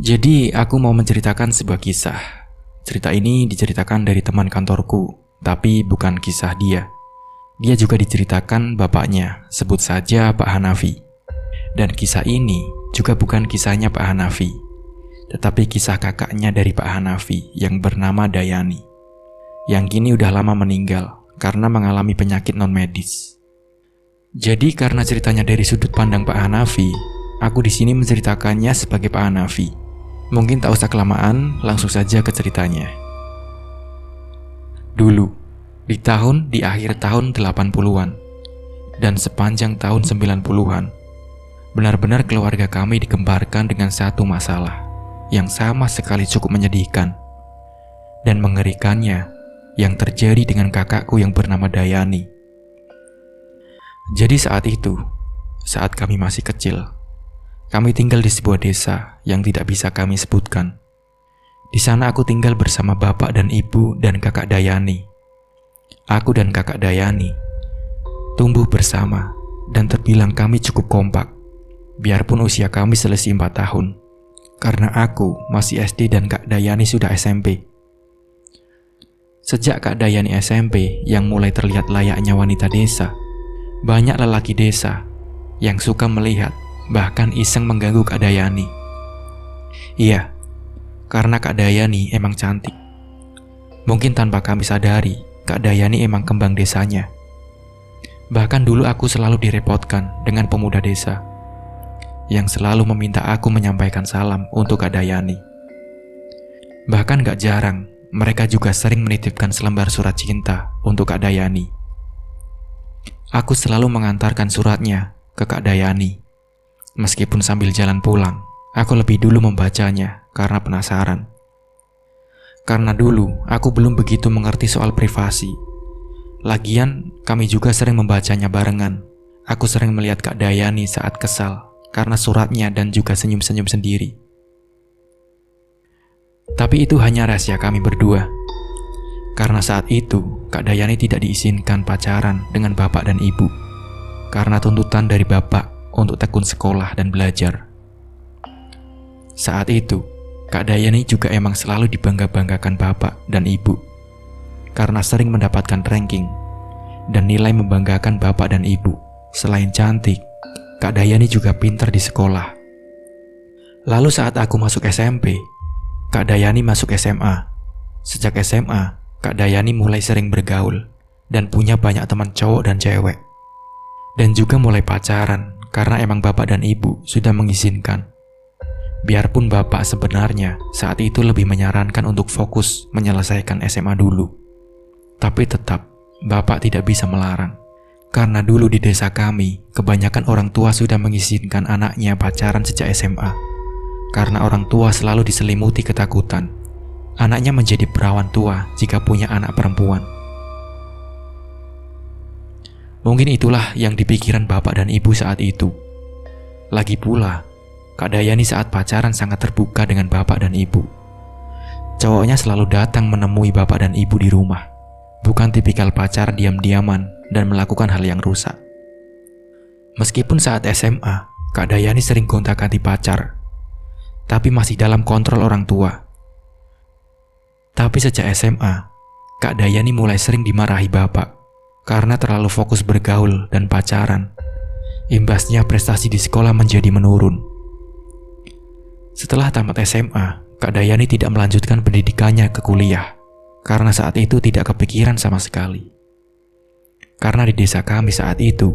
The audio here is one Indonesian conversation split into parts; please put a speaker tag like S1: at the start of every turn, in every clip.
S1: Jadi aku mau menceritakan sebuah kisah. Cerita ini diceritakan dari teman kantorku, tapi bukan kisah dia. Dia juga diceritakan bapaknya, sebut saja Pak Hanafi. Dan kisah ini juga bukan kisahnya Pak Hanafi, tetapi kisah kakaknya dari Pak Hanafi yang bernama Dayani, yang kini udah lama meninggal karena mengalami penyakit non-medis. Jadi karena ceritanya dari sudut pandang Pak Hanafi, aku di sini menceritakannya sebagai Pak Hanafi. Mungkin tak usah kelamaan, langsung saja ke ceritanya. Dulu, di akhir tahun 80-an dan sepanjang tahun 90-an, benar-benar keluarga kami digemparkan dengan satu masalah yang sama sekali cukup menyedihkan dan mengerikannya yang terjadi dengan kakakku yang bernama Dayani. Jadi saat kami masih kecil, kami tinggal di sebuah desa yang tidak bisa kami sebutkan. Di sana aku tinggal bersama bapak dan ibu dan kakak Dayani. Aku dan kakak Dayani tumbuh bersama dan terbilang kami cukup kompak, biarpun usia kami selisih 4 tahun. Karena aku masih SD dan kak Dayani sudah SMP. Sejak kak Dayani SMP yang mulai terlihat layaknya wanita desa, banyak lelaki desa yang suka melihat, bahkan iseng mengganggu Kak Dayani. Iya, karena Kak Dayani emang cantik. Mungkin tanpa kami sadari, Kak Dayani emang kembang desanya. Bahkan dulu aku selalu direpotkan dengan pemuda desa yang selalu meminta aku menyampaikan salam untuk Kak Dayani. Bahkan gak jarang, mereka juga sering menitipkan selembar surat cinta untuk Kak Dayani. Aku selalu mengantarkan suratnya ke Kak Dayani. Meskipun sambil jalan pulang, aku lebih dulu membacanya karena penasaran. Karena dulu aku belum begitu mengerti soal privasi. Lagian kami juga sering membacanya barengan. Aku sering melihat Kak Dayani saat kesal karena suratnya dan juga senyum-senyum sendiri. Tapi itu hanya rahasia kami berdua. Karena saat itu Kak Dayani tidak diizinkan pacaran dengan bapak dan ibu karena tuntutan dari bapak untuk tekun sekolah dan belajar. Saat itu, Kak Dayani juga emang selalu dibangga-banggakan bapak dan ibu karena sering mendapatkan ranking dan nilai membanggakan bapak dan ibu. Selain cantik, Kak Dayani juga pintar di sekolah. Lalu saat aku masuk SMP, Kak Dayani masuk SMA. Sejak SMA, Kak Dayani mulai sering bergaul dan punya banyak teman cowok dan cewek. Dan juga mulai pacaran karena emang bapak dan ibu sudah mengizinkan. Biarpun bapak sebenarnya saat itu lebih menyarankan untuk fokus menyelesaikan SMA dulu. Tapi tetap, bapak tidak bisa melarang. Karena dulu di desa kami, kebanyakan orang tua sudah mengizinkan anaknya pacaran sejak SMA. Karena orang tua selalu diselimuti ketakutan anaknya menjadi perawan tua jika punya anak perempuan. Mungkin itulah yang dipikiran bapak dan ibu saat itu. Lagi pula, Kak Dayani saat pacaran sangat terbuka dengan bapak dan ibu. Cowoknya selalu datang menemui bapak dan ibu di rumah. Bukan tipikal pacar diam-diaman dan melakukan hal yang rusak. Meskipun saat SMA, Kak Dayani sering gonta-ganti pacar, tapi masih dalam kontrol orang tua. Tapi sejak SMA, Kak Dayani mulai sering dimarahi bapak karena terlalu fokus bergaul dan pacaran. Imbasnya prestasi di sekolah menjadi menurun. Setelah tamat SMA, Kak Dayani tidak melanjutkan pendidikannya ke kuliah karena saat itu tidak kepikiran sama sekali. Karena di desa kami saat itu,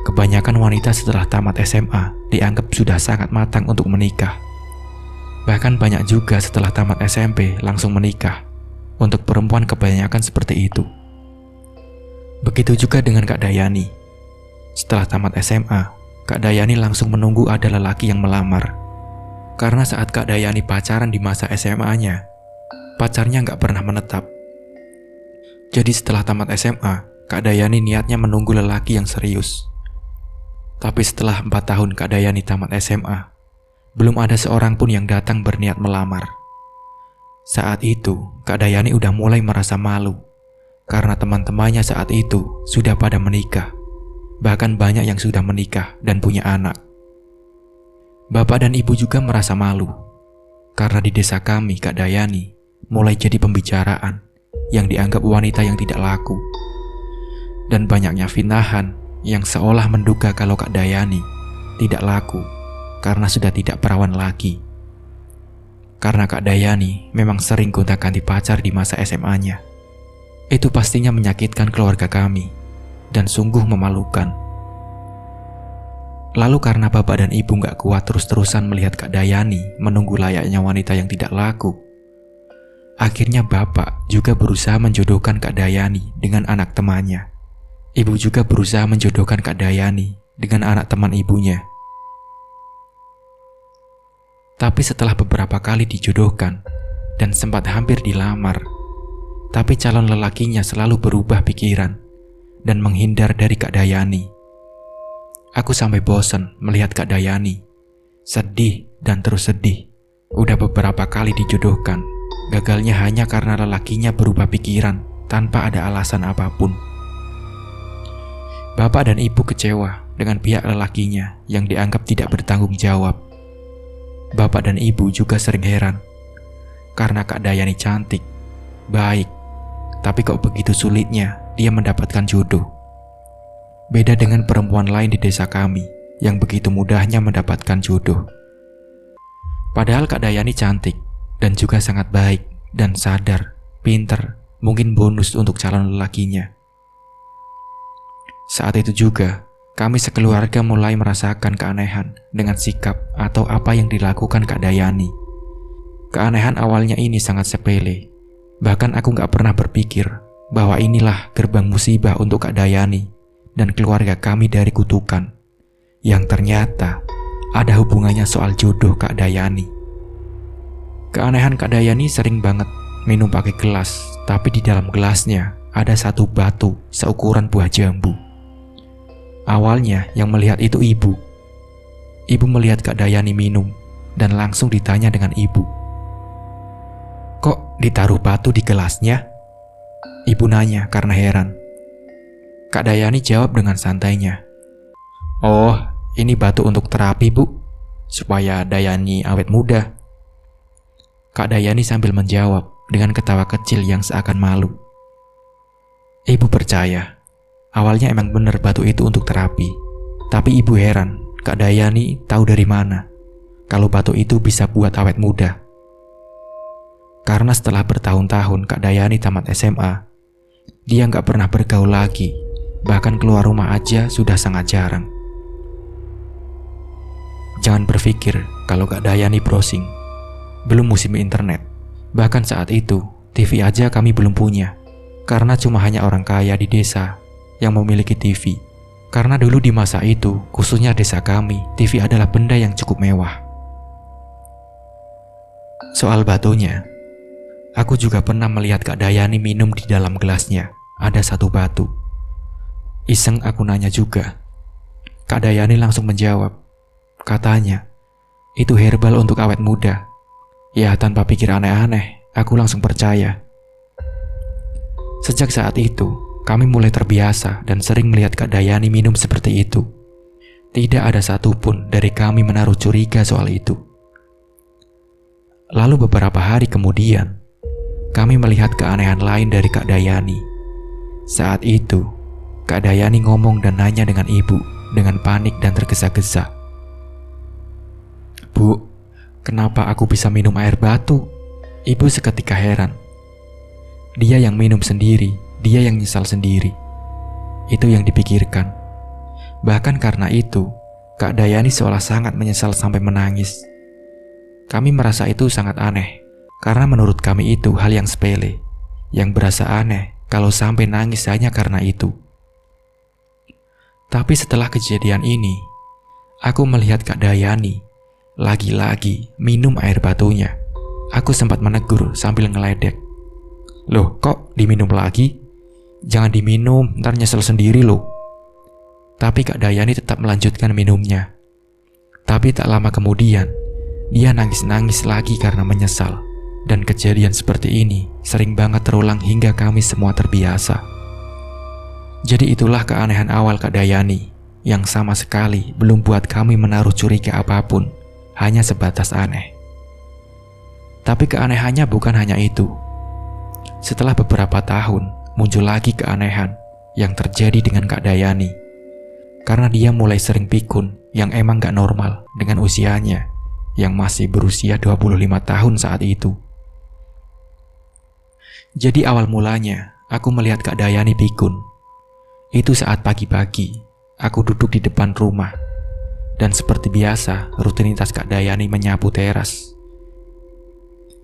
S1: kebanyakan wanita setelah tamat SMA dianggap sudah sangat matang untuk menikah. Bahkan banyak juga setelah tamat SMP langsung menikah. Untuk perempuan kebanyakan seperti itu. Begitu juga dengan Kak Dayani. Setelah tamat SMA, Kak Dayani langsung menunggu ada lelaki yang melamar. Karena saat Kak Dayani pacaran di masa SMA-nya, pacarnya nggak pernah menetap. Jadi setelah tamat SMA, Kak Dayani niatnya menunggu lelaki yang serius. Tapi setelah 4 tahun Kak Dayani tamat SMA, belum ada seorang pun yang datang berniat melamar. Saat itu, Kak Dayani udah mulai merasa malu karena teman-temannya saat itu sudah pada menikah. Bahkan banyak yang sudah menikah dan punya anak. Bapak dan ibu juga merasa malu Karena di desa kami, Kak Dayani mulai jadi pembicaraan yang dianggap wanita yang tidak laku. Dan banyaknya fitnahan yang seolah menduga kalau Kak Dayani tidak laku karena sudah tidak perawan lagi. Karena Kak Dayani memang sering gonta-ganti pacar di masa SMA-nya. Itu pastinya menyakitkan keluarga kami dan sungguh memalukan. Lalu karena bapak dan ibu gak kuat terus-terusan melihat Kak Dayani menunggu layaknya wanita yang tidak laku, akhirnya bapak juga berusaha menjodohkan Kak Dayani dengan anak temannya. Ibu juga berusaha menjodohkan Kak Dayani dengan anak teman ibunya. Tapi setelah beberapa kali dijodohkan dan sempat hampir dilamar, tapi calon lelakinya selalu berubah pikiran dan menghindar dari Kak Dayani. Aku sampai bosan melihat Kak Dayani sedih dan terus sedih. Udah beberapa kali dijodohkan, gagalnya hanya karena lelakinya berubah pikiran tanpa ada alasan apapun. Bapak dan ibu kecewa dengan pihak lelakinya yang dianggap tidak bertanggung jawab. Bapak dan ibu juga sering heran karena Kak Dayani cantik, baik, tapi kok begitu sulitnya dia mendapatkan jodoh. Beda dengan perempuan lain di desa kami yang begitu mudahnya mendapatkan jodoh. Padahal Kak Dayani cantik dan juga sangat baik dan sadar, pinter, mungkin bonus untuk calon lelakinya. Saat itu juga, kami sekeluarga mulai merasakan keanehan dengan sikap atau apa yang dilakukan Kak Dayani. Keanehan awalnya ini sangat sepele. Bahkan aku gak pernah berpikir bahwa inilah gerbang musibah untuk Kak Dayani dan keluarga kami dari kutukan, yang ternyata ada hubungannya soal jodoh Kak Dayani. Keanehan Kak Dayani sering banget minum pakai gelas, tapi di dalam gelasnya ada satu batu seukuran buah jambu. Awalnya yang melihat itu ibu. Ibu melihat Kak Dayani minum dan langsung ditanya dengan ibu, "Kok ditaruh batu di gelasnya?" Ibu nanya karena heran. Kak Dayani jawab dengan santainya, "Oh, ini batu untuk terapi, Bu, supaya Dayani awet muda." Kak Dayani sambil menjawab dengan ketawa kecil yang seakan malu. Ibu percaya, awalnya emang bener batu itu untuk terapi. Tapi ibu heran, Kak Dayani tahu dari mana kalau batu itu bisa buat awet muda. Karena setelah bertahun-tahun Kak Dayani tamat SMA, dia gak pernah bergaul lagi. Bahkan keluar rumah aja sudah sangat jarang. Jangan berpikir kalau Kak Dayani browsing. Belum musim internet. Bahkan saat itu, TV aja kami belum punya. Karena cuma hanya orang kaya di desa yang memiliki TV. Karena dulu di masa itu, khususnya desa kami, TV adalah benda yang cukup mewah. Soal batunya, aku juga pernah melihat Kak Dayani minum di dalam gelasnya ada satu batu. Iseng aku nanya juga. Kak Dayani langsung menjawab. Katanya, itu herbal untuk awet muda. Ya, tanpa pikir aneh-aneh, aku langsung percaya. Sejak saat itu, kami mulai terbiasa dan sering melihat Kak Dayani minum seperti itu. Tidak ada satupun dari kami menaruh curiga soal itu. Lalu beberapa hari kemudian, kami melihat keanehan lain dari Kak Dayani. Saat itu, Kak Dayani ngomong dan nanya dengan ibu dengan panik dan tergesa-gesa. "Bu, kenapa aku bisa minum air batu?" Ibu seketika heran. Dia yang minum sendiri, dia yang nyesal sendiri. Itu yang dipikirkan. Bahkan karena itu, Kak Dayani seolah sangat menyesal sampai menangis. Kami merasa itu sangat aneh, karena menurut kami itu hal yang sepele, yang berasa aneh kalau sampai nangis hanya karena itu. Tapi setelah kejadian ini, aku melihat Kak Dayani lagi-lagi minum air batunya. Aku sempat menegur sambil ngeledek. "Loh, kok diminum lagi? Jangan diminum, ntar nyesel sendiri loh." Tapi Kak Dayani tetap melanjutkan minumnya. Tapi tak lama kemudian, dia nangis-nangis lagi karena menyesal. Dan kejadian seperti ini sering banget terulang hingga kami semua terbiasa. Jadi itulah keanehan awal Kak Dayani, yang sama sekali belum buat kami menaruh curiga apapun, hanya sebatas aneh. Tapi keanehannya bukan hanya itu. Setelah beberapa tahun, muncul lagi keanehan yang terjadi dengan Kak Dayani. Karena dia mulai sering pikun yang emang gak normal dengan usianya yang masih berusia 25 tahun saat itu. Jadi awal mulanya, aku melihat Kak Dayani pikun. Itu saat pagi-pagi, aku duduk di depan rumah. Dan seperti biasa, rutinitas Kak Dayani menyapu teras.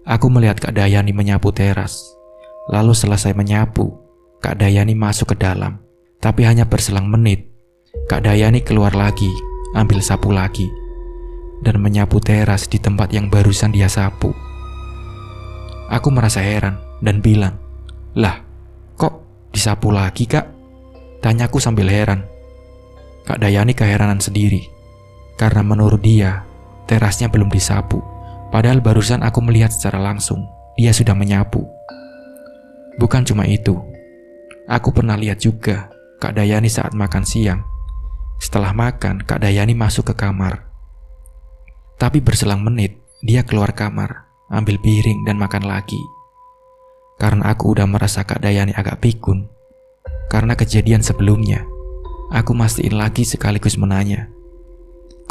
S1: Aku melihat Kak Dayani menyapu teras. Lalu selesai menyapu, Kak Dayani masuk ke dalam. Tapi hanya berselang menit, Kak Dayani keluar lagi, ambil sapu lagi, dan menyapu teras di tempat yang barusan dia sapu. Aku merasa heran dan bilang, "Lah, kok disapu lagi, Kak?" Tanyaku sambil heran. Kak Dayani keheranan sendiri, karena menurut dia, terasnya belum disapu. Padahal barusan aku melihat secara langsung, dia sudah menyapu. Bukan cuma itu, aku pernah lihat juga Kak Dayani saat makan siang. Setelah makan, Kak Dayani masuk ke kamar. Tapi berselang menit, dia keluar kamar, ambil piring dan makan lagi. Karena aku udah merasa Kak Dayani agak pikun, karena kejadian sebelumnya, aku mastiin lagi sekaligus menanya,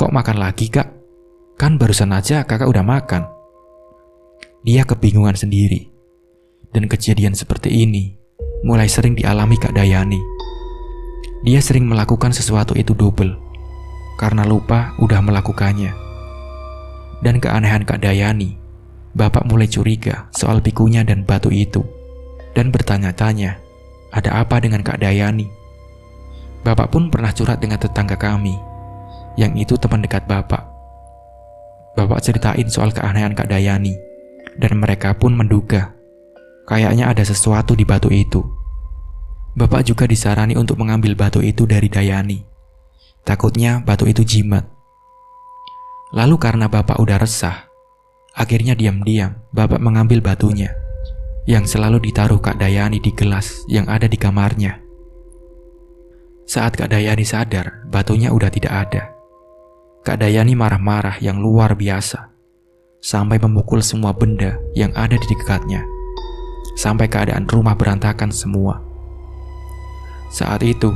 S1: "Kok makan lagi, Kak? Kan barusan aja kakak udah makan." Dia kebingungan sendiri. Dan kejadian seperti ini mulai sering dialami Kak Dayani. Dia sering melakukan sesuatu itu double, karena lupa udah melakukannya. Dan keanehan Kak Dayani, bapak mulai curiga soal pikunya dan batu itu. Dan bertanya-tanya, ada apa dengan Kak Dayani? Bapak pun pernah curhat dengan tetangga kami, yang itu teman dekat bapak. Bapak ceritain soal keanehan Kak Dayani, dan mereka pun menduga kayaknya ada sesuatu di batu itu. Bapak juga disarani untuk mengambil batu itu dari Dayani. Takutnya batu itu jimat. Lalu karena bapak udah resah, akhirnya diam-diam bapak mengambil batunya yang selalu ditaruh Kak Dayani di gelas yang ada di kamarnya. Saat Kak Dayani sadar, batunya udah tidak ada. Kak Dayani marah-marah yang luar biasa, sampai memukul semua benda yang ada di dekatnya, sampai keadaan rumah berantakan semua. Saat itu,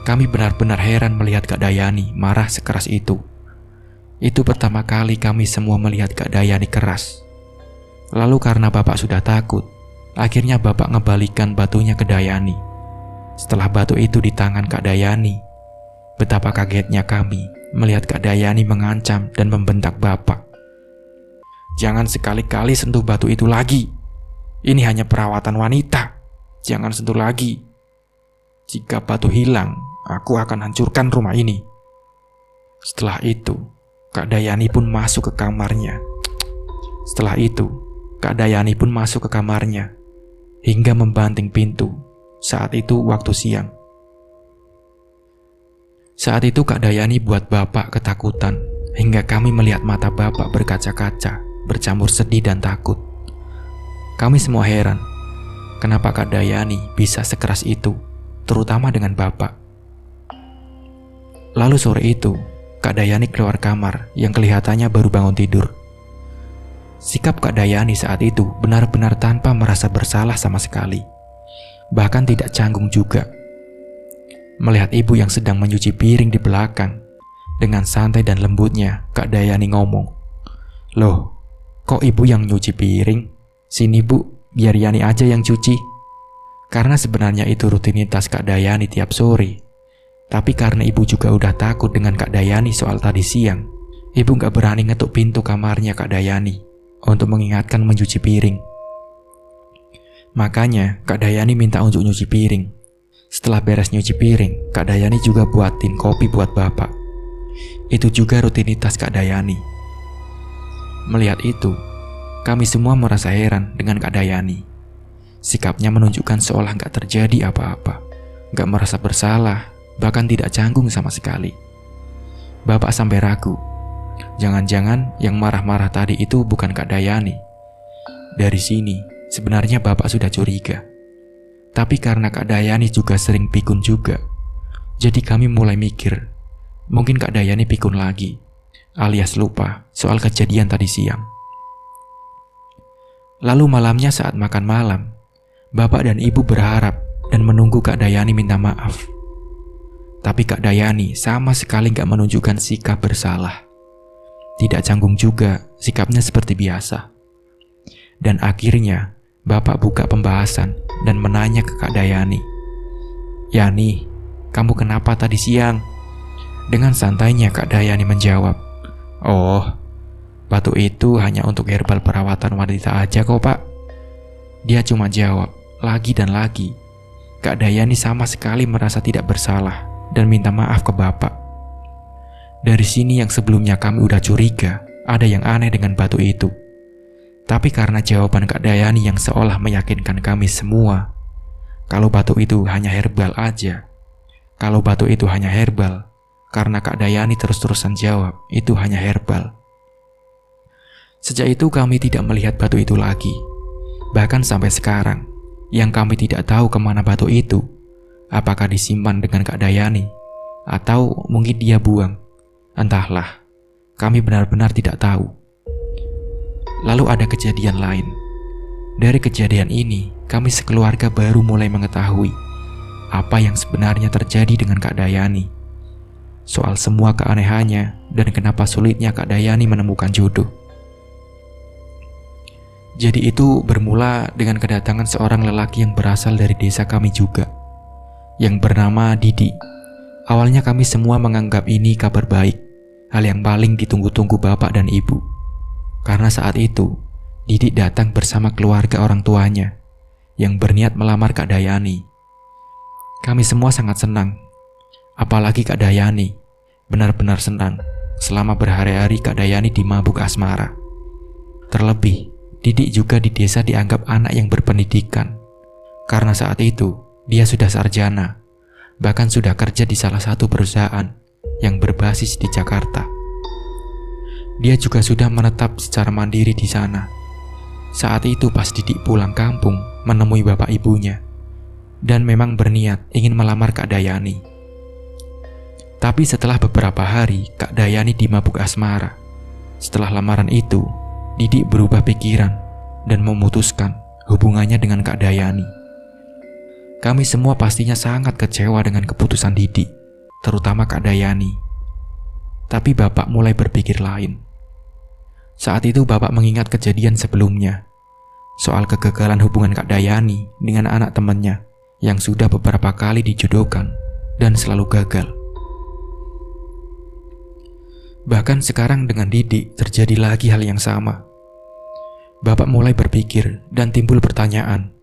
S1: kami benar-benar heran melihat Kak Dayani marah sekeras itu. Itu pertama kali kami semua melihat Kak Dayani keras. Lalu karena bapak sudah takut, akhirnya bapak ngebalikan batunya ke Dayani. Setelah batu itu di tangan Kak Dayani, betapa kagetnya kami melihat Kak Dayani mengancam dan membentak bapak. "Jangan sekali-kali sentuh batu itu lagi. Ini hanya perawatan wanita. Jangan sentuh lagi. Jika batu hilang, aku akan hancurkan rumah ini." Setelah itu, Kak Dayani pun masuk ke kamarnya. Hingga membanting pintu. Saat itu waktu siang. Saat itu Kak Dayani buat bapak ketakutan, hingga kami melihat mata bapak berkaca-kaca, bercampur sedih dan takut. Kami semua heran, kenapa Kak Dayani bisa sekeras itu, terutama dengan bapak. Lalu sore itu, Kak Dayani keluar kamar yang kelihatannya baru bangun tidur. Sikap Kak Dayani saat itu benar-benar tanpa merasa bersalah sama sekali. Bahkan tidak canggung juga. Melihat ibu yang sedang mencuci piring di belakang, dengan santai dan lembutnya Kak Dayani ngomong, "Loh, kok ibu yang nyuci piring? Sini bu, biar Yani aja yang cuci." Karena sebenarnya itu rutinitas Kak Dayani tiap sore. Tapi karena ibu juga udah takut dengan Kak Dayani soal tadi siang, ibu gak berani ngetuk pintu kamarnya Kak Dayani untuk mengingatkan mencuci piring. Makanya Kak Dayani minta untuk nyuci piring. Setelah beres nyuci piring, Kak Dayani juga buatin kopi buat bapak. Itu juga rutinitas Kak Dayani. Melihat itu, kami semua merasa heran dengan Kak Dayani. Sikapnya menunjukkan seolah gak terjadi apa-apa, gak merasa bersalah, bahkan tidak canggung sama sekali. Bapak sampai ragu, jangan-jangan yang marah-marah tadi itu bukan Kak Dayani. Dari sini, sebenarnya bapak sudah curiga. Tapi karena Kak Dayani juga sering pikun juga, jadi kami mulai mikir, mungkin Kak Dayani pikun lagi, alias lupa soal kejadian tadi siang. Lalu malamnya saat makan malam, Bapak dan Ibu berharap dan menunggu Kak Dayani minta maaf. Tapi Kak Dayani sama sekali gak menunjukkan sikap bersalah. Tidak canggung juga, sikapnya seperti biasa. Dan akhirnya Bapak buka pembahasan dan menanya ke Kak Dayani, "Yani, kamu kenapa tadi siang?" Dengan santainya Kak Dayani menjawab, "Oh, batu itu hanya untuk herbal perawatan wanita aja kok, Pak." Dia cuma jawab lagi dan lagi. Kak Dayani sama sekali merasa tidak bersalah dan minta maaf ke Bapak. Dari sini yang sebelumnya kami udah curiga ada yang aneh dengan batu itu. Tapi karena jawaban Kak Dayani yang seolah meyakinkan kami semua kalau batu itu hanya herbal aja. Kalau batu itu hanya herbal, karena Kak Dayani terus-terusan jawab itu hanya herbal. Sejak itu kami tidak melihat batu itu lagi. Bahkan sampai sekarang, yang kami tidak tahu kemana batu itu. Apakah disimpan dengan Kak Dayani, atau mungkin dia buang. Entahlah, kami benar-benar tidak tahu. Lalu ada kejadian lain. Dari kejadian ini, kami sekeluarga baru mulai mengetahui apa yang sebenarnya terjadi dengan Kak Dayani. Soal semua keanehannya dan kenapa sulitnya Kak Dayani menemukan jodoh. Jadi itu bermula dengan kedatangan seorang lelaki yang berasal dari desa kami juga, yang bernama Didi. Awalnya kami semua menganggap ini kabar baik, hal yang paling ditunggu-tunggu Bapak dan Ibu. Karena saat itu, Didi datang bersama keluarga orang tuanya yang berniat melamar Kak Dayani. Kami semua sangat senang, apalagi Kak Dayani benar-benar senang selama berhari-hari Kak Dayani dimabuk asmara. Terlebih, Didi juga di desa dianggap anak yang berpendidikan. Karena saat itu, dia sudah sarjana, bahkan sudah kerja di salah satu perusahaan yang berbasis di Jakarta. Dia juga sudah menetap secara mandiri di sana. Saat itu pas Didik pulang kampung menemui bapak ibunya dan memang berniat ingin melamar Kak Dayani. Tapi setelah beberapa hari Kak Dayani dimabuk asmara. Setelah lamaran itu, Didik berubah pikiran dan memutuskan hubungannya dengan Kak Dayani. Kami semua pastinya sangat kecewa dengan keputusan Didik, terutama Kak Dayani. Tapi bapak mulai berpikir lain. Saat itu bapak mengingat kejadian sebelumnya, soal kegagalan hubungan Kak Dayani dengan anak temannya yang sudah beberapa kali dijodohkan dan selalu gagal. Bahkan sekarang dengan Didik terjadi lagi hal yang sama. Bapak mulai berpikir dan timbul pertanyaan,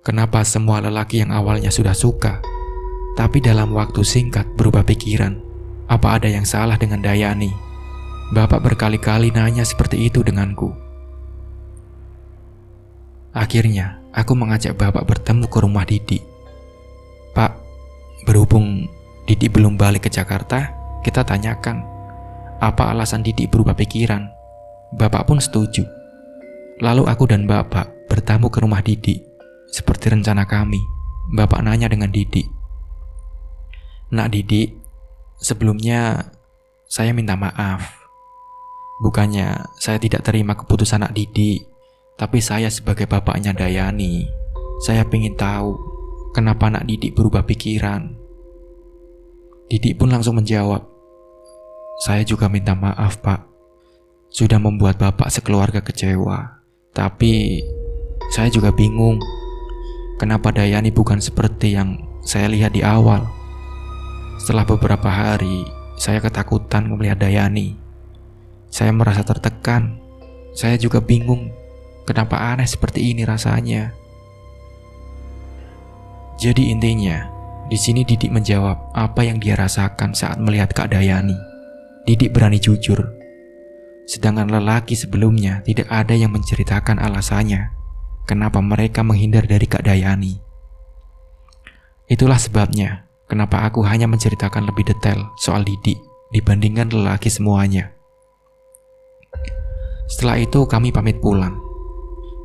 S1: kenapa semua lelaki yang awalnya sudah suka, tapi dalam waktu singkat berubah pikiran? Apa ada yang salah dengan Dayani? Bapak berkali-kali nanya seperti itu denganku. Akhirnya, aku mengajak Bapak bertemu ke rumah Didik. "Pak, berhubung Didik belum balik ke Jakarta, kita tanyakan apa alasan Didik berubah pikiran." Bapak pun setuju. Lalu aku dan Bapak bertamu ke rumah Didik. Seperti rencana kami, Bapak nanya dengan Didik, "Nak Didik, sebelumnya saya minta maaf. Bukannya saya tidak terima keputusan Nak Didik, tapi saya sebagai bapaknya Dayani, saya ingin tahu kenapa Nak Didik berubah pikiran." Didik pun langsung menjawab, "Saya juga minta maaf, Pak. Sudah membuat Bapak sekeluarga kecewa. Tapi saya juga bingung, kenapa Dayani bukan seperti yang saya lihat di awal. Setelah beberapa hari, saya ketakutan melihat Dayani. Saya merasa tertekan. Saya juga bingung kenapa aneh seperti ini rasanya." Jadi intinya, di sini Didik menjawab apa yang dia rasakan saat melihat Kak Dayani. Didik berani jujur. Sedangkan lelaki sebelumnya tidak ada yang menceritakan alasannya kenapa mereka menghindar dari Kak Dayani. Itulah sebabnya kenapa aku hanya menceritakan lebih detail soal Didik dibandingkan lelaki semuanya. Setelah itu kami pamit pulang.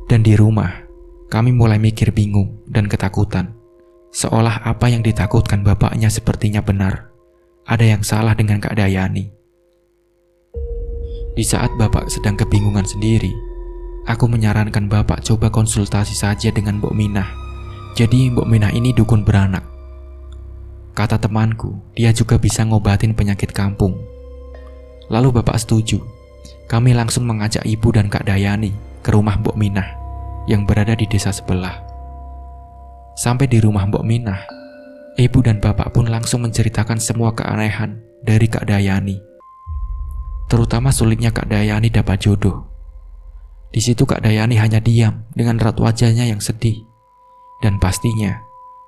S1: Dan di rumah, kami mulai mikir bingung dan ketakutan. Seolah apa yang ditakutkan bapaknya sepertinya benar. Ada yang salah dengan Kak Dayani. Di saat bapak sedang kebingungan sendiri, aku menyarankan Bapak coba konsultasi saja dengan Mbok Minah. Jadi Mbok Minah ini dukun beranak. Kata temanku, dia juga bisa ngobatin penyakit kampung. Lalu Bapak setuju. Kami langsung mengajak Ibu dan Kak Dayani ke rumah Mbok Minah yang berada di desa sebelah. Sampai di rumah Mbok Minah, Ibu dan Bapak pun langsung menceritakan semua keanehan dari Kak Dayani. Terutama sulitnya Kak Dayani dapat jodoh. Di situ Kak Dayani hanya diam dengan raut wajahnya yang sedih. Dan pastinya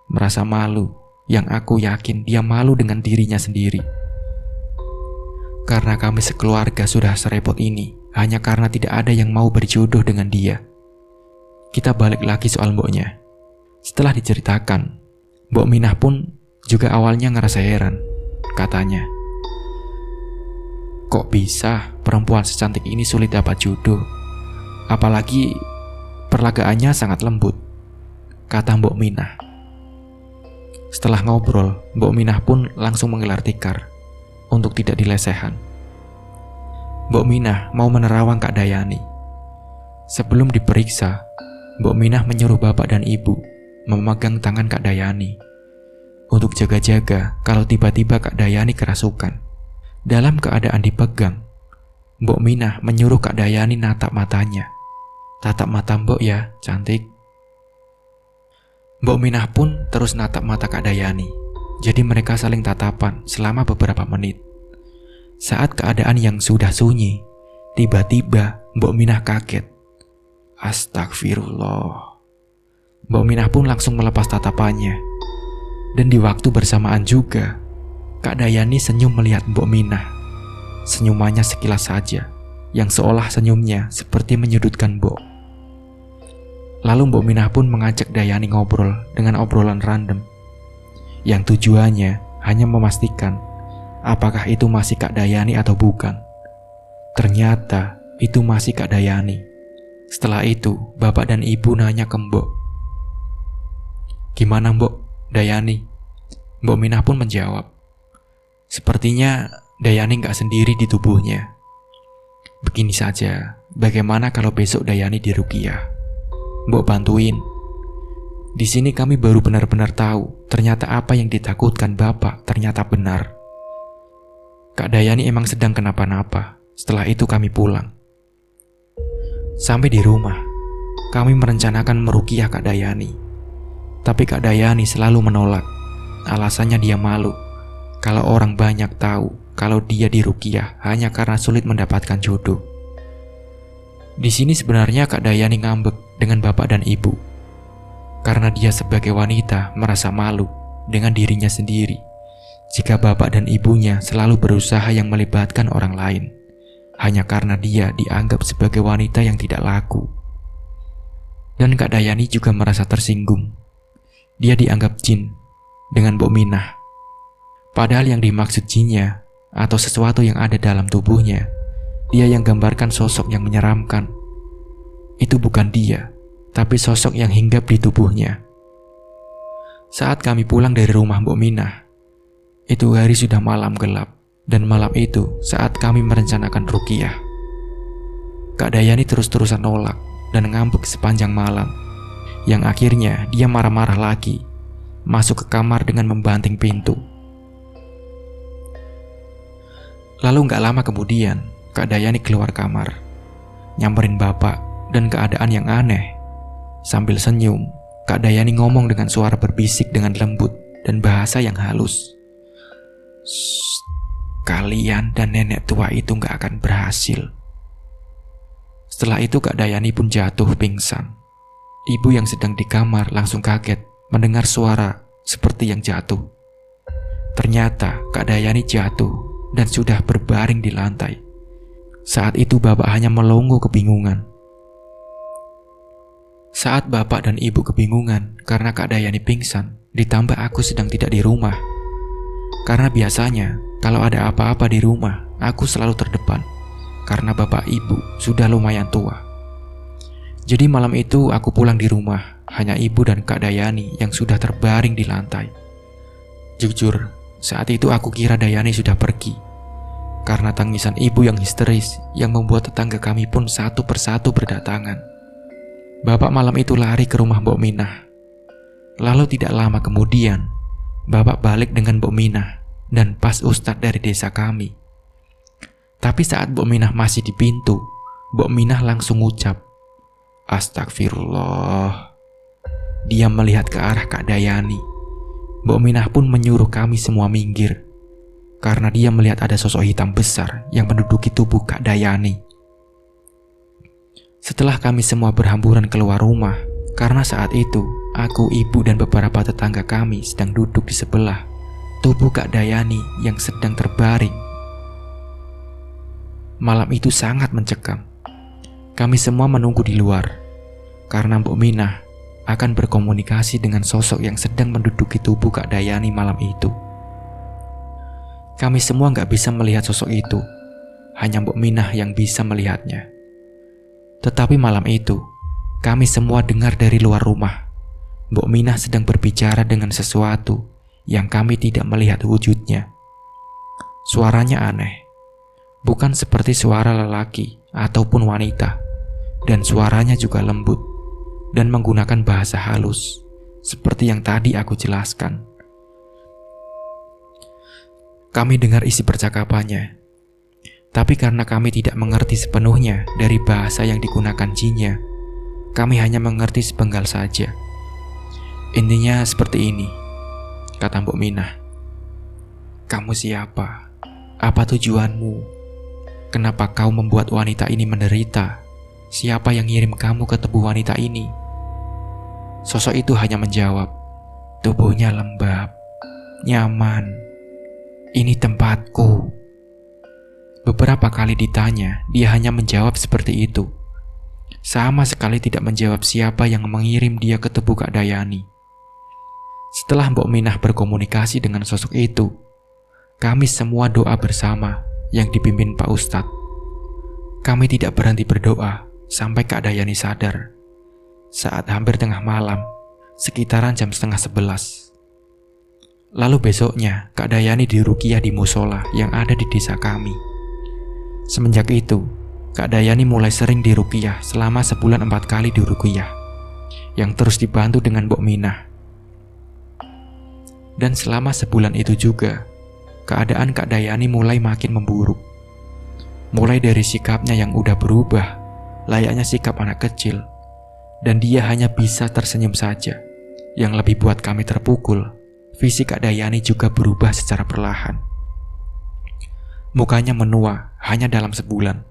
S1: merasa malu, yang aku yakin dia malu dengan dirinya sendiri. Karena kami sekeluarga sudah serepot ini hanya karena tidak ada yang mau berjodoh dengan dia. Kita balik lagi soal mboknya. Setelah diceritakan, Mbok Minah pun juga awalnya ngerasa heran. Katanya, kok bisa perempuan secantik ini sulit dapat jodoh? Apalagi perlagaannya sangat lembut, kata Mbok Minah. Setelah ngobrol, Mbok Minah pun langsung menggelar tikar untuk tidak dilesehan. Mbok Minah mau menerawang Kak Dayani. Sebelum diperiksa, Mbok Minah menyuruh Bapak dan Ibu memegang tangan Kak Dayani untuk jaga-jaga kalau tiba-tiba Kak Dayani kerasukan. Dalam keadaan dipegang, Mbok Minah menyuruh Kak Dayani natap matanya. Tatap mata Mbok ya, cantik. Mbok Minah pun terus natap mata Kak Dayani. Jadi mereka saling tatapan selama beberapa menit. Saat keadaan yang sudah sunyi, tiba-tiba Mbok Minah kaget. Astagfirullah. Mbok Minah pun langsung melepas tatapannya. Dan di waktu bersamaan juga, Kak Dayani senyum melihat Mbok Minah. Senyumannya sekilas saja, yang seolah senyumnya seperti menyudutkan Mbok. Lalu Mbok Minah pun mengajak Dayani ngobrol dengan obrolan random, yang tujuannya hanya memastikan apakah itu masih Kak Dayani atau bukan. Ternyata itu masih Kak Dayani. Setelah itu, Bapak dan Ibu nanya ke Mbok, gimana Mbok, Dayani? Mbok Minah pun menjawab, sepertinya Dayani gak sendiri di tubuhnya. Begini saja, bagaimana kalau besok Dayani diruqyah? Mbok bantuin. Di sini kami baru benar-benar tahu ternyata apa yang ditakutkan Bapak ternyata benar. Kak Dayani emang sedang kenapa-napa. Setelah itu kami pulang. Sampai di rumah, kami merencanakan meruqyah Kak Dayani. Tapi Kak Dayani selalu menolak. Alasannya dia malu kalau orang banyak tahu kalau dia diruqyah hanya karena sulit mendapatkan jodoh. Di sini sebenarnya Kak Dayani ngambek dengan Bapak dan Ibu karena dia sebagai wanita merasa malu dengan dirinya sendiri jika Bapak dan Ibunya selalu berusaha yang melibatkan orang lain hanya karena dia dianggap sebagai wanita yang tidak laku. Dan Kak Dayani juga merasa tersinggung. Dia dianggap jin dengan Mbok Minah. Padahal yang dimaksud jinnya atau sesuatu yang ada dalam tubuhnya, dia yang gambarkan sosok yang menyeramkan. Itu bukan dia, tapi sosok yang hinggap di tubuhnya. Saat kami pulang dari rumah Mbok Minah, itu hari sudah malam gelap. Dan malam itu saat kami merencanakan ruqyah, Kak Dayani terus-terusan nolak dan ngambek sepanjang malam. Yang akhirnya dia marah-marah lagi, masuk ke kamar dengan membanting pintu. Lalu gak lama kemudian Kak Dayani keluar kamar, nyamperin Bapak dan keadaan yang aneh. Sambil senyum, Kak Dayani ngomong dengan suara berbisik dengan lembut dan bahasa yang halus. Kalian dan nenek tua itu gak akan berhasil. Setelah itu Kak Dayani pun jatuh pingsan. Ibu yang sedang di kamar langsung kaget mendengar suara seperti yang jatuh. Ternyata Kak Dayani jatuh dan sudah berbaring di lantai. Saat itu Bapak hanya melongo kebingungan. Saat Bapak dan Ibu kebingungan karena Kak Dayani pingsan, ditambah aku sedang tidak di rumah. Karena biasanya kalau ada apa-apa di rumah, aku selalu terdepan. Karena Bapak Ibu sudah lumayan tua. Jadi malam itu aku pulang di rumah, hanya Ibu dan Kak Dayani yang sudah terbaring di lantai. Jujur, saat itu aku kira Dayani sudah pergi. Karena tangisan Ibu yang histeris yang membuat tetangga kami pun satu persatu berdatangan. Bapak malam itu lari ke rumah Mbok Minah. Lalu tidak lama kemudian, Bapak balik dengan Mbok Minah dan pas ustadz dari desa kami. Tapi saat Mbok Minah masih di pintu, Mbok Minah langsung ucap, "Astagfirullah." Dia melihat ke arah Kak Dayani. Mbok Minah pun menyuruh kami semua minggir, karena dia melihat ada sosok hitam besar yang menduduki tubuh Kak Dayani. Setelah kami semua berhamburan keluar rumah, karena saat itu aku, ibu, dan beberapa tetangga kami sedang duduk di sebelah tubuh Kak Dayani yang sedang terbaring. Malam itu sangat mencekam. Kami semua menunggu di luar, karena Mbok Minah akan berkomunikasi dengan sosok yang sedang menduduki tubuh Kak Dayani malam itu. Kami semua nggak bisa melihat sosok itu, hanya Mbok Minah yang bisa melihatnya. Tetapi malam itu, kami semua dengar dari luar rumah, Mbok Minah sedang berbicara dengan sesuatu yang kami tidak melihat wujudnya. Suaranya aneh, bukan seperti suara lelaki ataupun wanita, dan suaranya juga lembut dan menggunakan bahasa halus, seperti yang tadi aku jelaskan. Kami dengar isi percakapannya, tapi karena kami tidak mengerti sepenuhnya dari bahasa yang digunakan jinnya, kami hanya mengerti sepenggal saja. Intinya seperti ini, kata Mbok Minah. "Kamu siapa? Apa tujuanmu? Kenapa kau membuat wanita ini menderita? Siapa yang ngirim kamu ke tubuh wanita ini?" Sosok itu hanya menjawab, "Tubuhnya lembab, nyaman. Ini tempatku." Beberapa kali ditanya, dia hanya menjawab seperti itu. Sama sekali tidak menjawab siapa yang mengirim dia ke tubuh Kak Dayani. Setelah Mbok Minah berkomunikasi dengan sosok itu, kami semua doa bersama yang dipimpin Pak Ustadz. Kami tidak berhenti berdoa sampai Kak Dayani sadar. Saat hampir tengah malam, sekitaran jam 10:30. Lalu besoknya, Kak Dayani diruqyah di musola yang ada di desa kami. Semenjak itu, Kak Dayani mulai sering diruqyah selama sebulan 4 kali diruqyah, yang terus dibantu dengan Mbok Minah. Dan selama sebulan itu juga, keadaan Kak Dayani mulai makin memburuk. Mulai dari sikapnya yang udah berubah, layaknya sikap anak kecil, dan dia hanya bisa tersenyum saja. Yang lebih buat kami terpukul, fisik Kak Dayani juga berubah secara perlahan. Mukanya menua hanya dalam sebulan.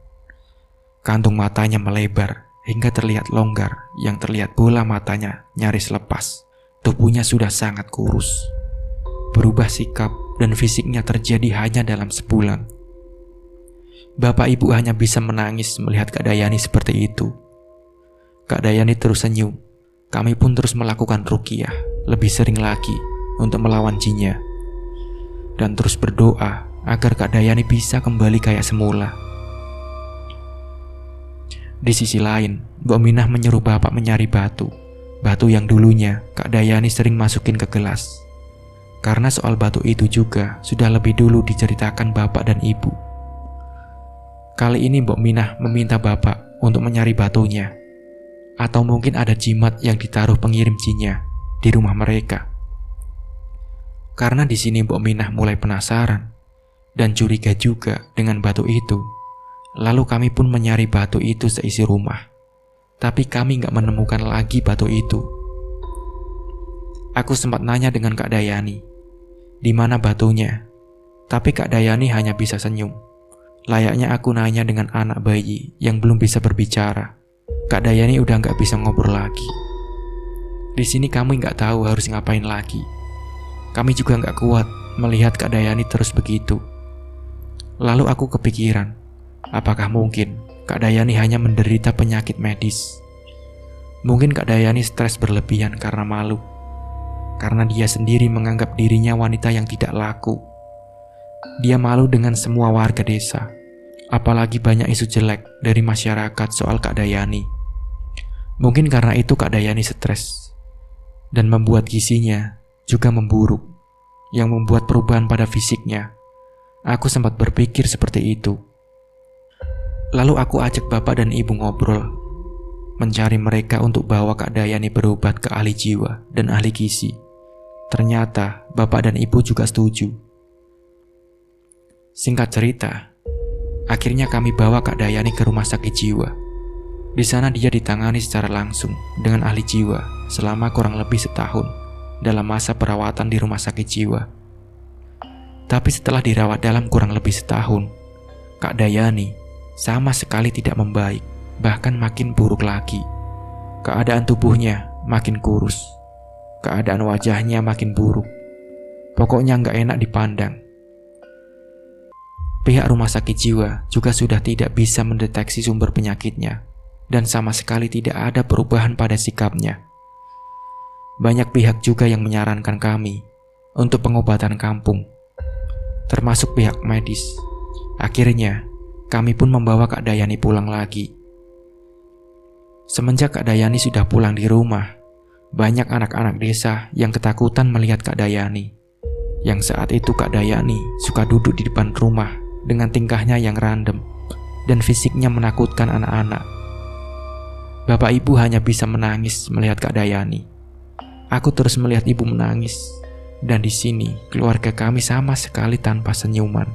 S1: Kantung matanya melebar hingga terlihat longgar, yang terlihat bola matanya nyaris lepas. Tubuhnya sudah sangat kurus. Berubah sikap dan fisiknya terjadi hanya dalam sebulan. Bapak ibu hanya bisa menangis melihat Kak Dayani seperti itu. Kak Dayani terus senyum. Kami pun terus melakukan ruqyah lebih sering lagi untuk melawan jinnya, dan terus berdoa agar Kak Dayani bisa kembali kayak semula. Di sisi lain, Mbok Minah menyuruh bapak mencari batu yang dulunya Kak Dayani sering masukin ke gelas. Karena soal batu itu juga sudah lebih dulu diceritakan bapak dan ibu. Kali ini Mbok Minah meminta bapak untuk mencari batunya, atau mungkin ada jimat yang ditaruh pengirim jinnya di rumah mereka. Karena di sini Mbok Minah mulai penasaran dan curiga juga dengan batu itu. Lalu kami pun mencari batu itu seisi rumah, tapi kami gak menemukan lagi batu itu. Aku sempat nanya dengan Kak Dayani, di mana batunya? Tapi Kak Dayani hanya bisa senyum. Layaknya aku nanya dengan anak bayi yang belum bisa berbicara. Kak Dayani udah gak bisa ngobrol lagi. Di sini kami gak tahu harus ngapain lagi. Kami juga gak kuat melihat Kak Dayani terus begitu. Lalu aku kepikiran, apakah mungkin Kak Dayani hanya menderita penyakit medis? Mungkin Kak Dayani stres berlebihan karena malu, karena dia sendiri menganggap dirinya wanita yang tidak laku. Dia malu dengan semua warga desa, apalagi banyak isu jelek dari masyarakat soal Kak Dayani. Mungkin karena itu Kak Dayani stres, dan membuat gizinya juga memburuk, yang membuat perubahan pada fisiknya. Aku sempat berpikir seperti itu. Lalu aku ajak bapak dan ibu ngobrol. mencari mereka untuk bawa Kak Dayani berobat ke ahli jiwa dan ahli gizi. Ternyata bapak dan ibu juga setuju. Singkat cerita, akhirnya kami bawa Kak Dayani ke rumah sakit jiwa. Di sana dia ditangani secara langsung dengan ahli jiwa selama kurang lebih setahun dalam masa perawatan di rumah sakit jiwa. Tapi setelah dirawat dalam kurang lebih setahun, Kak Dayani sama sekali tidak membaik, bahkan makin buruk lagi. Keadaan tubuhnya makin kurus, keadaan wajahnya makin buruk. Pokoknya nggak enak dipandang. Pihak rumah sakit jiwa juga sudah tidak bisa mendeteksi sumber penyakitnya, dan sama sekali tidak ada perubahan pada sikapnya. Banyak pihak juga yang menyarankan kami untuk pengobatan kampung, termasuk pihak medis. Akhirnya, kami pun membawa Kak Dayani pulang lagi. Semenjak Kak Dayani sudah pulang di rumah, banyak anak-anak desa yang ketakutan melihat Kak Dayani. Yang saat itu Kak Dayani suka duduk di depan rumah dengan tingkahnya yang random dan fisiknya menakutkan anak-anak. Bapak ibu hanya bisa menangis melihat Kak Dayani. Aku terus melihat ibu menangis, dan di sini keluarga kami sama sekali tanpa senyuman.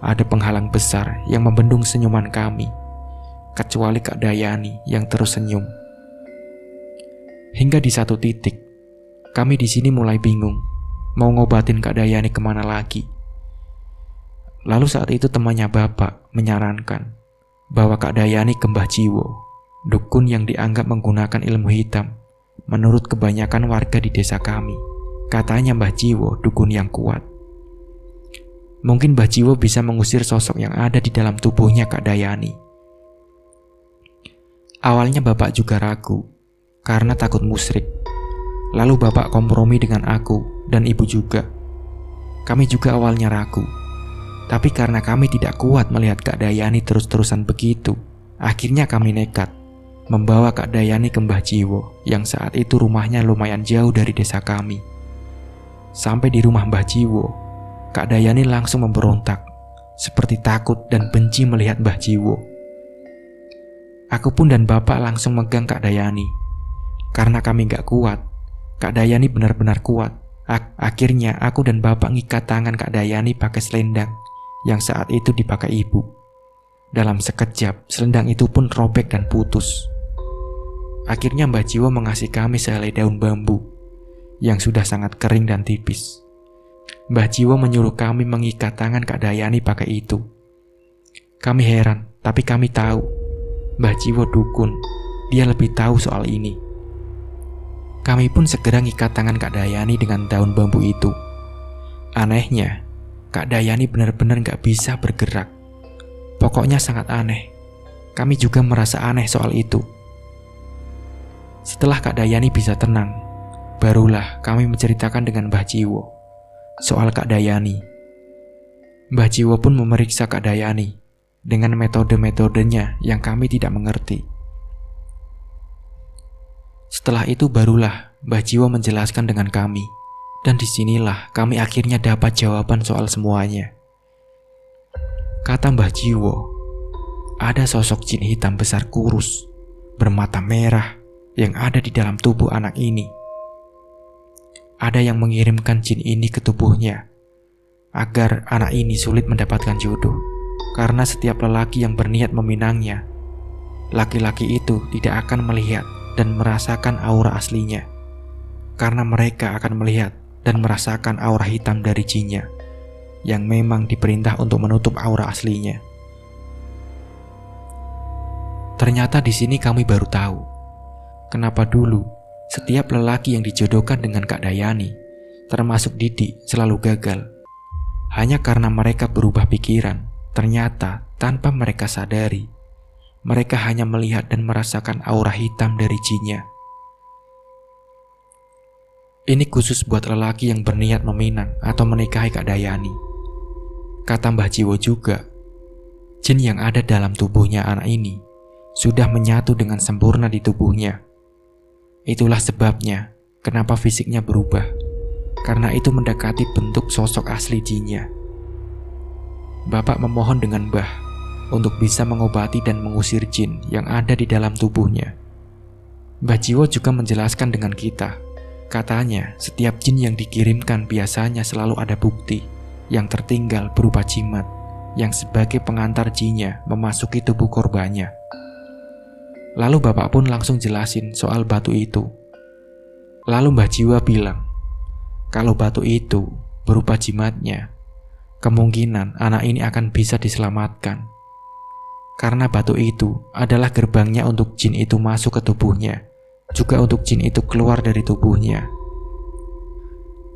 S1: Ada penghalang besar yang membendung senyuman kami, kecuali Kak Dayani yang terus senyum. Hingga di satu titik, kami di sini mulai bingung mau ngobatin Kak Dayani kemana lagi. Lalu saat itu temannya bapak menyarankan bahwa Kak Dayani ke Mbah Jiwo, dukun yang dianggap menggunakan ilmu hitam. Menurut kebanyakan warga di desa kami, katanya Mbah Jiwo dukun yang kuat. Mungkin Mbah Jiwo bisa mengusir sosok yang ada di dalam tubuhnya Kak Dayani. Awalnya bapak juga ragu karena takut musyrik. Lalu bapak kompromi dengan aku dan ibu juga. Kami juga awalnya ragu. Tapi karena kami tidak kuat melihat Kak Dayani terus-terusan begitu, akhirnya kami nekat membawa Kak Dayani ke Mbah Jiwo yang saat itu rumahnya lumayan jauh dari desa kami. Sampai di rumah Mbah Jiwo, Kak Dayani langsung memberontak, seperti takut dan benci melihat Mbah Jiwo. Aku pun dan bapak langsung megang Kak Dayani. Karena kami gak kuat, Kak Dayani benar-benar kuat. Akhirnya aku dan bapak ngikat tangan Kak Dayani pakai selendang yang saat itu dipakai ibu. Dalam sekejap, selendang itu pun robek dan putus. Akhirnya Mbah Jiwo mengasih kami sehelai daun bambu yang sudah sangat kering dan tipis. Mbah Jiwo menyuruh kami mengikat tangan Kak Dayani pakai itu. Kami heran, tapi kami tahu Mbah Jiwo dukun, dia lebih tahu soal ini. Kami pun segera ngikat tangan Kak Dayani dengan daun bambu itu. Anehnya, Kak Dayani benar-benar gak bisa bergerak. Pokoknya sangat aneh. Kami juga merasa aneh soal itu. Setelah Kak Dayani bisa tenang, barulah kami menceritakan dengan Mbah Jiwo soal Kak Dayani. Mbah Jiwo pun memeriksa Kak Dayani dengan metode-metodenya yang kami tidak mengerti. Setelah itu barulah Mbah Jiwo menjelaskan dengan kami, dan disinilah kami akhirnya dapat jawaban soal semuanya. Kata Mbah Jiwo, ada sosok jin hitam besar kurus, bermata merah yang ada di dalam tubuh anak ini. Ada yang mengirimkan jin ini ke tubuhnya agar anak ini sulit mendapatkan jodoh. Karena setiap lelaki yang berniat meminangnya, laki-laki itu tidak akan melihat dan merasakan aura aslinya, karena mereka akan melihat dan merasakan aura hitam dari jinnya yang memang diperintah untuk menutup aura aslinya. Ternyata di sini kami baru tahu kenapa dulu setiap lelaki yang dijodohkan dengan Kak Dayani, termasuk Didi, selalu gagal. Hanya karena mereka berubah pikiran. Ternyata tanpa mereka sadari, mereka hanya melihat dan merasakan aura hitam dari jinnya. Ini khusus buat lelaki yang berniat meminang atau menikahi Kak Dayani. Kata Mbah Jiwo juga, jin yang ada dalam tubuhnya anak ini sudah menyatu dengan sempurna di tubuhnya. Itulah sebabnya kenapa fisiknya berubah, karena itu mendekati bentuk sosok asli jinnya. Bapak memohon dengan Mbah untuk bisa mengobati dan mengusir jin yang ada di dalam tubuhnya. Mbah Jiwo juga menjelaskan dengan kita. Katanya, setiap jin yang dikirimkan biasanya selalu ada bukti yang tertinggal berupa jimat yang sebagai pengantar jinnya memasuki tubuh korbannya. Lalu bapak pun langsung jelasin soal batu itu. Lalu Mbah Jiwo bilang, kalau batu itu berupa jimatnya, kemungkinan anak ini akan bisa diselamatkan. Karena batu itu adalah gerbangnya untuk jin itu masuk ke tubuhnya, juga untuk jin itu keluar dari tubuhnya.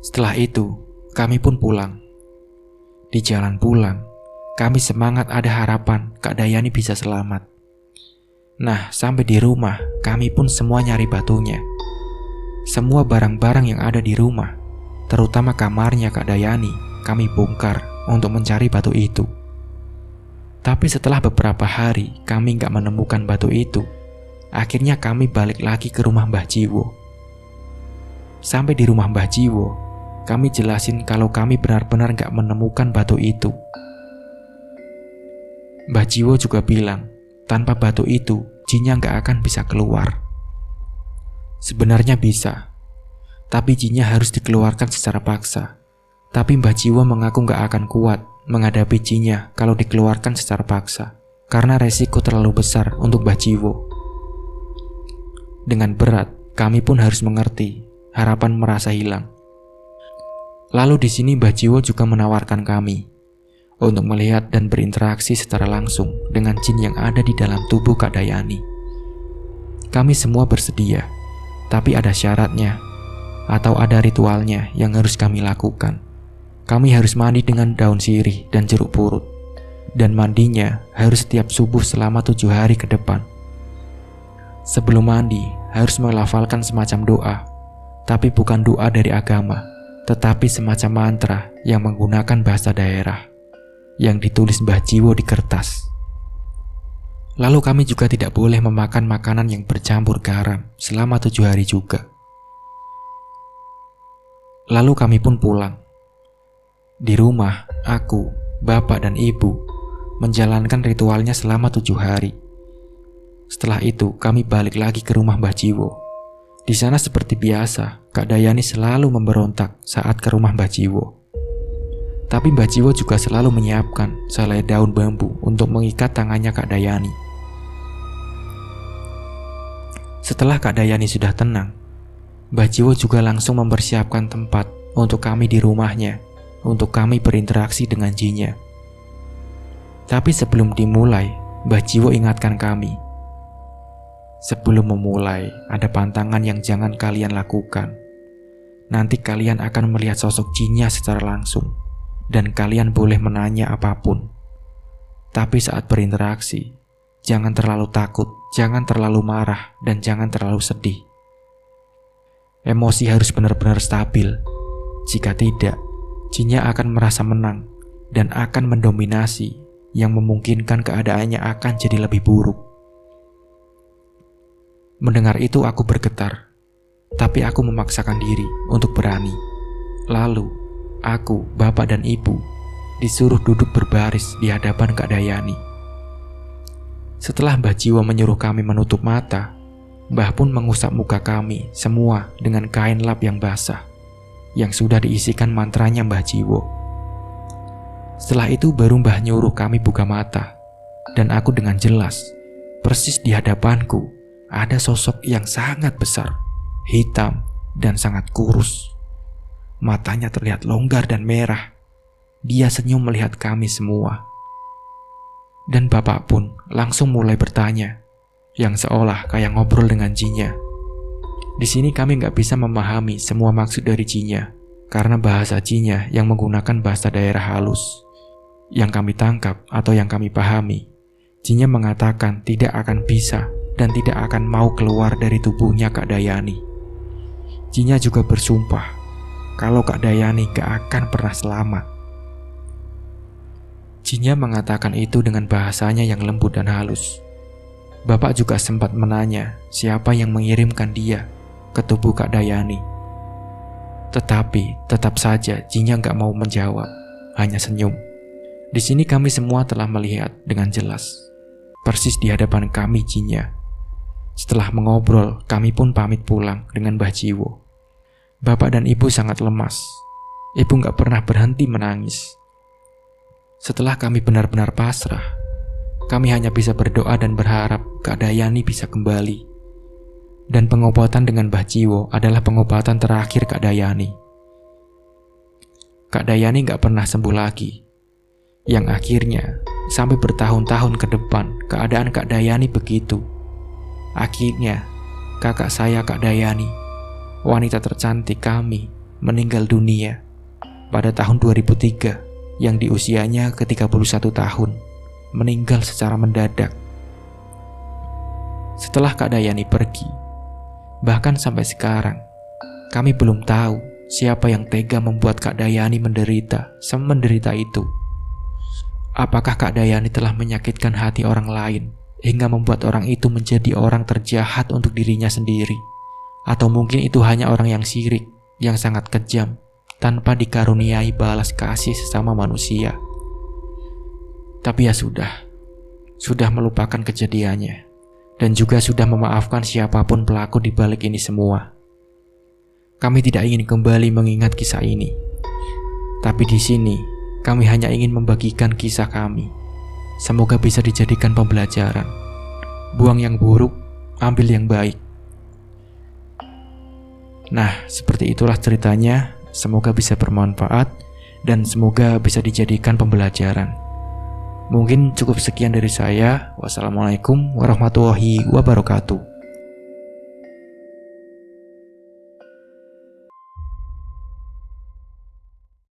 S1: Setelah itu, kami pun pulang. Di jalan pulang, kami semangat ada harapan Kak Dayani bisa selamat. Nah, sampai di rumah, kami pun semua nyari batunya. Semua barang-barang yang ada di rumah, terutama kamarnya Kak Dayani, kami bongkar untuk mencari batu itu. Tapi setelah beberapa hari kami gak menemukan batu itu, akhirnya kami balik lagi ke rumah Mbah Jiwo. Sampai di rumah Mbah Jiwo, kami jelasin kalau kami benar-benar gak menemukan batu itu. Mbah Jiwo juga bilang, tanpa batu itu, jinnya gak akan bisa keluar. Sebenarnya bisa, tapi jinnya harus dikeluarkan secara paksa. Tapi Mbah Jiwo mengaku gak akan kuat menghadapi jinnya kalau dikeluarkan secara paksa, karena resiko terlalu besar untuk Mbah Jiwo. Dengan berat, kami pun harus mengerti, harapan merasa hilang. Lalu di sini Mbah Jiwo juga menawarkan kami untuk melihat dan berinteraksi secara langsung dengan jin yang ada di dalam tubuh Kak Dayani. Kami semua bersedia, tapi ada syaratnya atau ada ritualnya yang harus kami lakukan. Kami harus mandi dengan daun sirih dan jeruk purut, dan mandinya harus setiap subuh selama 7 hari ke depan. Sebelum mandi, harus melafalkan semacam doa, tapi bukan doa dari agama, tetapi semacam mantra yang menggunakan bahasa daerah, yang ditulis Mbah Jiwo di kertas. Lalu kami juga tidak boleh memakan makanan yang bercampur garam selama 7 hari juga. Lalu kami pun pulang. Di rumah, aku, bapak dan ibu menjalankan ritualnya selama 7 hari. Setelah itu, kami balik lagi ke rumah Mbah Jiwo. Di sana seperti biasa, Kak Dayani selalu memberontak saat ke rumah Mbah Jiwo. Tapi Mbah Jiwo juga selalu menyiapkan selai daun bambu untuk mengikat tangannya Kak Dayani. Setelah Kak Dayani sudah tenang, Mbah Jiwo juga langsung mempersiapkan tempat untuk kami di rumahnya, untuk kami berinteraksi dengan jinnya. Tapi sebelum dimulai, Mbah Jiwo ingatkan kami, sebelum memulai, ada pantangan yang jangan kalian lakukan. Nanti kalian akan melihat sosok jinnya secara langsung, dan kalian boleh menanya apapun. Tapi saat berinteraksi, jangan terlalu takut, jangan terlalu marah, dan jangan terlalu sedih. Emosi harus benar-benar stabil. Jika tidak, jinnya akan merasa menang dan akan mendominasi, yang memungkinkan keadaannya akan jadi lebih buruk. Mendengar itu aku bergetar, tapi aku memaksakan diri untuk berani. Lalu, aku, bapak dan ibu disuruh duduk berbaris di hadapan Kak Dayani. Setelah Mbah Jiwo menyuruh kami menutup mata, Mbah pun mengusap muka kami semua dengan kain lap yang basah, yang sudah diisikan mantranya Mbah Jiwo. Setelah itu baru Mbah nyuruh kami buka mata, dan aku dengan jelas, persis di hadapanku, ada sosok yang sangat besar, hitam, dan sangat kurus. Matanya terlihat longgar dan merah. Dia senyum melihat kami semua. Dan bapak pun langsung mulai bertanya, yang seolah kayak ngobrol dengan jinnya. Di sini kami nggak bisa memahami semua maksud dari jinnya, karena bahasa jinnya yang menggunakan bahasa daerah halus. Yang kami tangkap atau yang kami pahami, jinnya mengatakan tidak akan bisa dan tidak akan mau keluar dari tubuhnya Kak Dayani. Jinnya juga bersumpah kalau Kak Dayani gak akan pernah selamat. Jinnya mengatakan itu dengan bahasanya yang lembut dan halus. Bapak juga sempat menanya siapa yang mengirimkan dia ke tubuh Kak Dayani. Tetapi tetap saja jinnya gak mau menjawab, hanya senyum. Di sini kami semua telah melihat dengan jelas, persis di hadapan kami jinnya. Setelah mengobrol, kami pun pamit pulang dengan Mbah Jiwo. Bapak dan ibu sangat lemas. Ibu gak pernah berhenti menangis. Setelah kami benar-benar pasrah, kami hanya bisa berdoa dan berharap Kak Dayani bisa kembali. Dan pengobatan dengan Mbah Jiwo adalah pengobatan terakhir Kak Dayani. Kak Dayani gak pernah sembuh lagi. Yang akhirnya, sampai bertahun-tahun ke depan, keadaan Kak Dayani begitu. Akhirnya, kakak saya Kak Dayani, wanita tercantik kami, meninggal dunia pada tahun 2003 yang di usianya ke-31 tahun, meninggal secara mendadak. Setelah Kak Dayani pergi, bahkan sampai sekarang, kami belum tahu siapa yang tega membuat Kak Dayani menderita semenderita itu. Apakah Kak Dayani telah menyakitkan hati orang lain hingga membuat orang itu menjadi orang terjahat untuk dirinya sendiri? Atau mungkin itu hanya orang yang sirik, yang sangat kejam, tanpa dikaruniai balas kasih sesama manusia. Tapi ya sudah melupakan kejadiannya, dan juga sudah memaafkan siapapun pelaku di balik ini semua. Kami tidak ingin kembali mengingat kisah ini, tapi di sini kami hanya ingin membagikan kisah kami. Semoga bisa dijadikan pembelajaran. Buang yang buruk, ambil yang baik. Nah, seperti itulah ceritanya. Semoga bisa bermanfaat dan semoga bisa dijadikan pembelajaran. Mungkin cukup sekian dari saya. Wassalamualaikum warahmatullahi wabarakatuh.